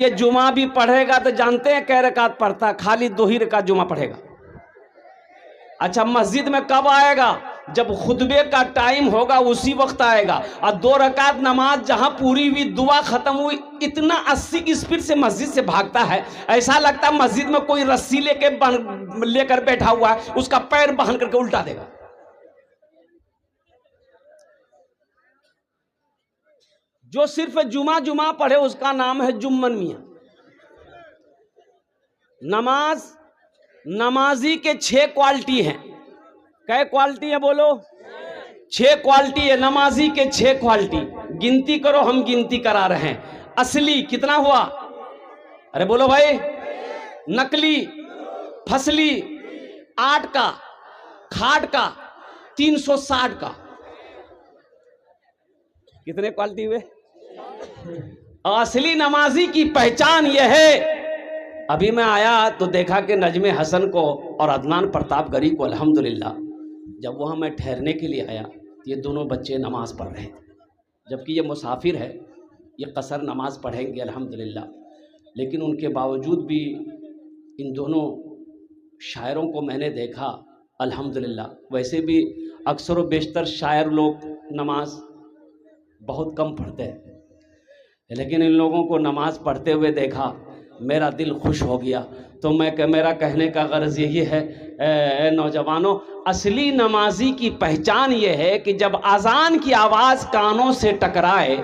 یہ جمعہ بھی پڑھے گا تو جانتے ہیں کئی رکعت پڑھتا ہے؟ خالی 2 ہی رکعت جمعہ پڑھے گا۔ اچھا مسجد میں کب آئے گا؟ جب خطبے کا ٹائم ہوگا اسی وقت آئے گا، اور 2 رکعت نماز جہاں پوری ہوئی دعا ختم ہوئی، اتنا 80 کی سپیڈ سے مسجد سے بھاگتا ہے، ایسا لگتا ہے مسجد میں کوئی رسی لے کر بیٹھا ہوا ہے، اس کا پیر باندھ کر کے الٹا دے گا۔ جو صرف جمعہ پڑھے اس کا نام ہے جمن میاں۔ نمازی کے 6 کوالٹی ہیں۔ کئے کوالٹی ہے بولو؟ 6 کوالٹی ہے نمازی کے، 6 کوالٹی گنتی کرو، ہم گنتی کرا رہے ہیں۔ اصلی کتنا ہوا؟ ارے بولو بھائی۔ نقلی، فصلی، 8 کا، کھاٹ کا، 360 کا۔ کتنے کوالٹی ہوئے؟ اصلی نمازی کی پہچان یہ ہے۔ ابھی میں آیا تو دیکھا کہ نجم حسن کو اور عدنان پرتاپ گری کو الحمدللہ جب وہاں میں ٹھہرنے کے لیے آیا یہ دونوں بچے نماز پڑھ رہے تھے، جبکہ یہ مسافر ہے، یہ قصر نماز پڑھیں گے الحمدللہ، لیکن ان کے باوجود بھی ان دونوں شاعروں کو میں نے دیکھا الحمدللہ۔ ویسے بھی اکثر و بیشتر شاعر لوگ نماز بہت کم پڑھتے ہیں، لیکن ان لوگوں کو نماز پڑھتے ہوئے دیکھا، میرا دل خوش ہو گیا۔ تو میرا کہنے کا غرض یہی ہے اے نوجوانوں، اصلی نمازی کی پہچان یہ ہے کہ جب اذان کی آواز کانوں سے ٹکرائے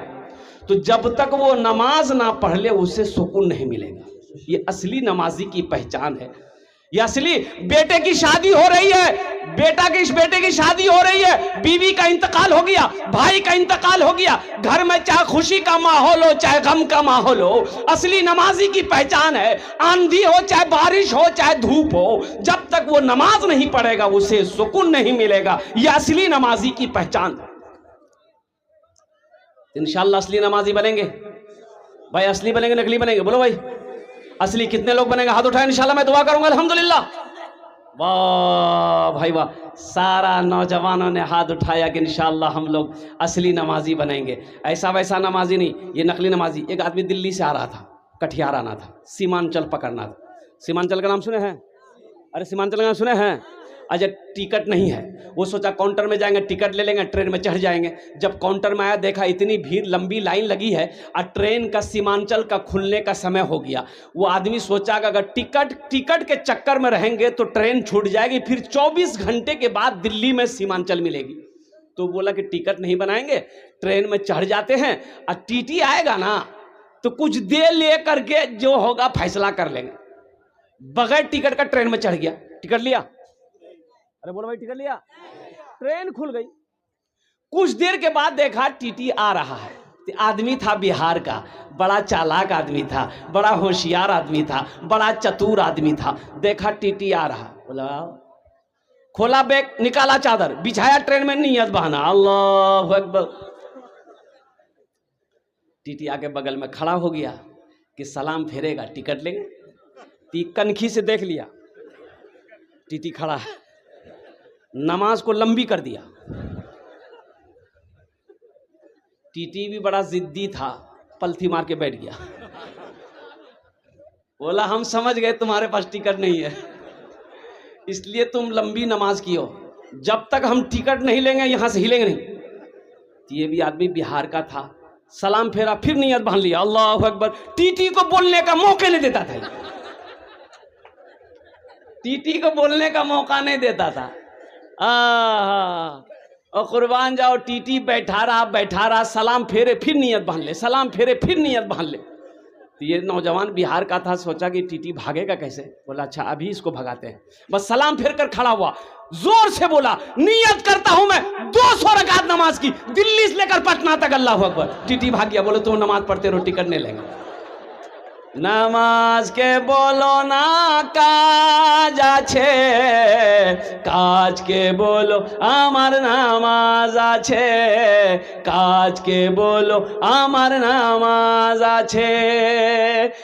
تو جب تک وہ نماز نہ پڑھ لے اسے سکون نہیں ملے گا۔ یہ اصلی نمازی کی پہچان ہے۔ یہ اصلی بیٹے کی شادی ہو رہی ہے، بیٹے کی شادی ہو رہی ہے، بیوی کا انتقال ہو گیا، بھائی کا انتقال ہو گیا، گھر میں چاہے خوشی کا ماحول ہو چاہے غم کا ماحول ہو، اصلی نمازی کی پہچان ہے آندھی ہو چاہے بارش ہو چاہے دھوپ ہو، جب تک وہ نماز نہیں پڑھے گا اسے سکون نہیں ملے گا۔ یہ اصلی نمازی کی پہچان ہے۔ انشاءاللہ اصلی نمازی بنیں گے بھائی؟ اصلی بنیں گے نقلی بنیں گے؟ بولو بھائی اصلی کتنے لوگ بنیں گے؟ ہاتھ اٹھائیں، انشاءاللہ میں دعا کروں گا الحمدللہ۔ واہ بھائی واہ، سارا نوجوانوں نے ہاتھ اٹھایا کہ انشاءاللہ ہم لوگ اصلی نمازی بنیں گے۔ ایسا ویسا نمازی نہیں، یہ نقلی نمازی۔ ایک آدمی دلی سے آ رہا تھا، کٹھیار آنا تھا، سیمانچل پکڑنا تھا۔ سیمانچل کا نام سنے ہیں؟ ارے سیمانچل کا نام سنے ہیں؟ اچھا ٹکٹ نہیں ہے، وہ سوچا کاؤنٹر میں جائیں گے ٹکٹ لے لیں گے، ٹرین میں چڑھ جائیں گے۔ جب کاؤنٹر میں آیا دیکھا اتنی بھیڑ، لمبی لائن لگی ہے اور ٹرین کا سیمانچل کا کھلنے کا سمے ہو گیا۔ وہ آدمی سوچا کہ اگر ٹکٹ کے چکر میں رہیں گے تو ٹرین چھوٹ جائے گی، پھر 24 گھنٹے کے بعد دلی میں سیمانچل ملے گی۔ تو بولا کہ ٹکٹ نہیں بنائیں گے، ٹرین میں چڑھ جاتے ہیں اور ٹی ٹی آئے گا نا تو کچھ دیر لے کر کے جو ہوگا فیصلہ کر لیں گے۔ بغیر ٹکٹ کا ٹرین میں چڑھ گیا، ٹکٹ لیا؟ ارے بولو بھائی ٹکٹ لیا؟ ٹرین کھل گئی۔ کچھ دیر کے بعد دیکھا ٹی ٹی آ رہا ہے۔ آدمی تھا بہار کا، بڑا چالاک آدمی تھا، بڑا ہوشیار آدمی تھا، بڑا چتور آدمی تھا۔ دیکھا ٹی ٹی آ رہا، بولا کھولا بیگ، نکالا چادر، بچھایا ٹرین میں، نیت بہانا، اللہ اکبر۔ ٹی ٹی آگے بغل میں کھڑا ہو گیا کہ سلام پھیرے گا ٹکٹ لیں گے۔ کنکھی سے دیکھ لیا ٹی ٹی کھڑا ہے، نماز کو لمبی کر دیا۔ ٹی ٹی بھی بڑا ضدی تھا، پلتھی مار کے بیٹھ گیا۔ بولا ہم سمجھ گئے تمہارے پاس ٹکٹ نہیں ہے، اس لیے تم لمبی نماز کی ہو، جب تک ہم ٹکٹ نہیں لیں گے یہاں سے ہلیں گے نہیں۔ یہ بھی آدمی بہار کا تھا، سلام پھیرا، پھر نیت باندھ لیا، اللہ اکبر۔ ٹی ٹی کو بولنے کا موقع نہیں دیتا تھا، ٹی ٹی کو بولنے کا موقع نہیں دیتا تھا۔ اور قربان جاؤ، ٹی ٹی بیٹھا رہا، سلام پھیرے پھر نیت باندھ لے، سلام پھیرے پھر نیت باندھ لے۔ تو یہ نوجوان بہار کا تھا، سوچا کہ ٹی ٹی بھاگے گا کیسے؟ بولا اچھا ابھی اس کو بھگاتے ہیں۔ بس سلام پھیر کر کھڑا ہوا، زور سے بولا نیت کرتا ہوں میں 200 رکعت نماز کی، دلی سے لے کر پٹنہ تک، اللہ اکبر۔ ٹی ٹی بھاگ گیا، بولے تم نماز پڑھتے رہو، ٹکٹ نہیں لیں گے۔ نماز کے بولو نا কাজ আছে, কাজকে বলো আমার নামাজ আছে, কাজকে বলো আমার নামাজ আছে,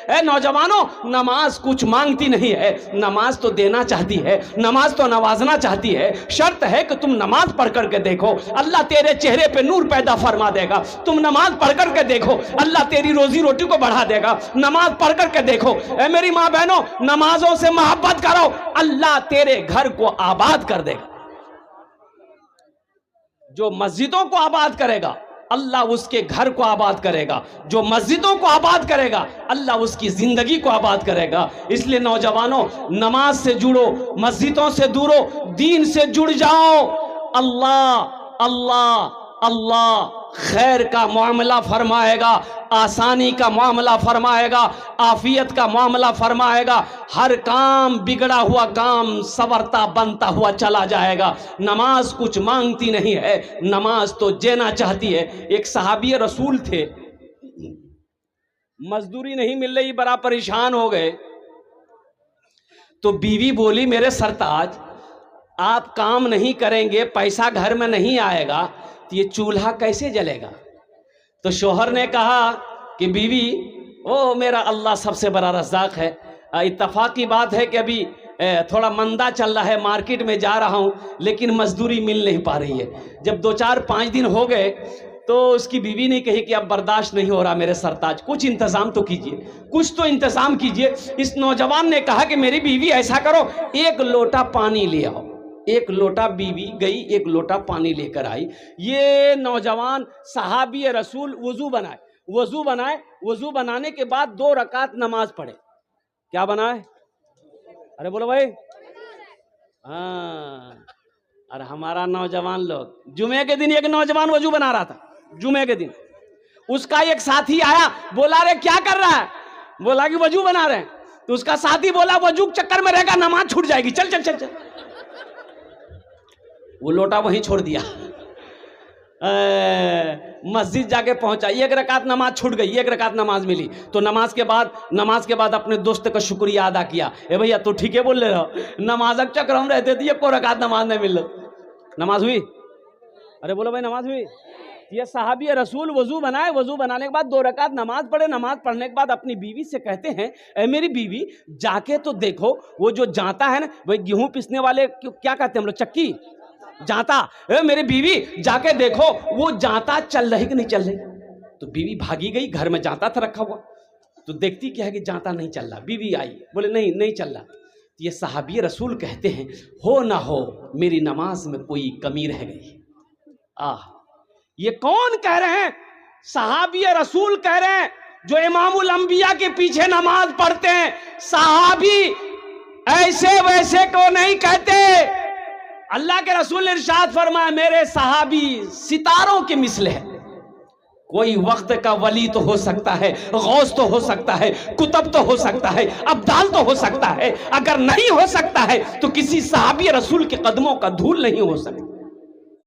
اے نوجوانوں، نماز کچھ مانگتی نہیں ہے، نماز تو دینا چاہتی ہے، نماز تو نوازنا چاہتی ہے۔ شرط ہے کہ تم نماز پڑھ کر کے دیکھو، اللہ تیرے چہرے پہ نور پیدا فرما دے گا۔ تم نماز پڑھ کر کے دیکھو، اللہ تیری روزی روٹی کو بڑھا دے گا۔ نماز پڑھ کر کے دیکھو۔ اے میری ماں بہنوں، نمازوں سے محبت کرو، اللہ تیرے گھر کو آباد کر دے گا۔ جو مسجدوں کو آباد کرے گا اللہ اس کے گھر کو آباد کرے گا، جو مسجدوں کو آباد کرے گا اللہ اس کی زندگی کو آباد کرے گا۔ اس لیے نوجوانوں، نماز سے جڑو، مسجدوں سے دورو، دین سے جڑ جاؤ۔ اللہ اللہ اللہ خیر کا معاملہ فرمائے گا، آسانی کا معاملہ فرمائے گا، عافیت کا معاملہ فرمائے گا۔ ہر کام، بگڑا ہوا کام سنورتا بنتا ہوا چلا جائے گا۔ نماز کچھ مانگتی نہیں ہے، نماز تو دینا چاہتی ہے۔ ایک صحابی رسول تھے، مزدوری نہیں مل رہی، بڑا پریشان ہو گئے۔ تو بیوی بولی، میرے سرتاج آپ کام نہیں کریں گے، پیسہ گھر میں نہیں آئے گا تو یہ چولہا کیسے جلے گا؟ تو شوہر نے کہا کہ بیوی، او میرا اللہ سب سے بڑا رزاق ہے، اتفاق کی بات ہے کہ ابھی تھوڑا مندہ چل رہا ہے، مارکیٹ میں جا رہا ہوں لیکن مزدوری مل نہیں پا رہی ہے۔ جب 2-4-5 دن ہو گئے تو اس کی بیوی نے کہی کہ اب برداشت نہیں ہو رہا میرے سرتاج، کچھ انتظام تو کیجئے، کچھ تو انتظام کیجئے۔ اس نوجوان نے کہا کہ میری بیوی ایسا کرو، 1 لوٹا پانی لے آؤ۔ 1 لوٹا، بیوی گئی 1 لوٹا پانی لے کر آئی۔ یہ نوجوان صحابی رسول وضو بنائے، وضو بنانے کے بعد 2 رکعت نماز پڑھے۔ کیا بنائے؟ ارے بولو بھائی، ہاں۔ اور ہمارا نوجوان لوگ، جمعے کے دن ایک نوجوان وضو بنا رہا تھا، جمعے کے دن اس کا ایک ساتھی آیا، بولا رے کیا کر رہا ہے؟ بولا کہ وضو بنا رہے ہیں۔ تو اس کا ساتھی بولا وضو چکر میں رہے گا نماز چھوٹ جائے گی، چل چل چل چل۔ وہ لوٹا وہیں چھوڑ دیا، مسجد جا کے پہنچا، 1 رکعت نماز چھوٹ گئی، 1 رکعت نماز ملی۔ تو نماز کے بعد اپنے دوست کا شکریہ ادا کیا، اے بھیا تو ٹھیک ہے بول رہے ہو، نماز چکر ہم رہتے تھے، 1 رکعت نماز نہیں مل رہا۔ نماز ہوئی؟ ارے بولو بھائی، نماز ہوئی؟ یہ صحابی رسول وضو بنائے، وضو بنانے کے بعد 2 رکعت نماز پڑھے۔ نماز پڑھنے کے بعد اپنی بیوی سے کہتے ہیں، اے میری بیوی جا کے تو دیکھو، وہ جو جانتا ہے نا، وہ گیہوں پیسنے والے کیا کہتے ہیں ہم لوگ، چکی، جانتا، اے میری بیوی جا کے دیکھو وہ جانتا چل رہی کہ نہیں چل رہی۔ تو بیوی بھاگی گئی، گھر میں جانتا تھا رکھا ہوا، تو دیکھتی کیا ہے کہ جانتا نہیں چل رہا۔ بیوی آئی، بولے نہیں چل رہا۔ یہ صحابی رسول کہتے ہیں، ہو نہ ہو میری نماز میں کوئی کمی رہ گئی۔ یہ کون کہہ رہے ہیں؟ صحابی رسول کہہ رہے ہیں، جو امام الانبیاء کے پیچھے نماز پڑھتے ہیں۔ صحابی ایسے ویسے کو نہیں کہتے۔ اللہ کے رسول نے ارشاد فرمایا، میرے صحابی ستاروں کے مثل ہے۔ کوئی وقت کا ولی تو ہو سکتا ہے، غوث تو ہو سکتا ہے، کتب تو ہو سکتا ہے، ابدال تو ہو سکتا ہے، اگر نہیں ہو سکتا ہے تو کسی صحابی رسول کے قدموں کا دھول نہیں ہو سکتا۔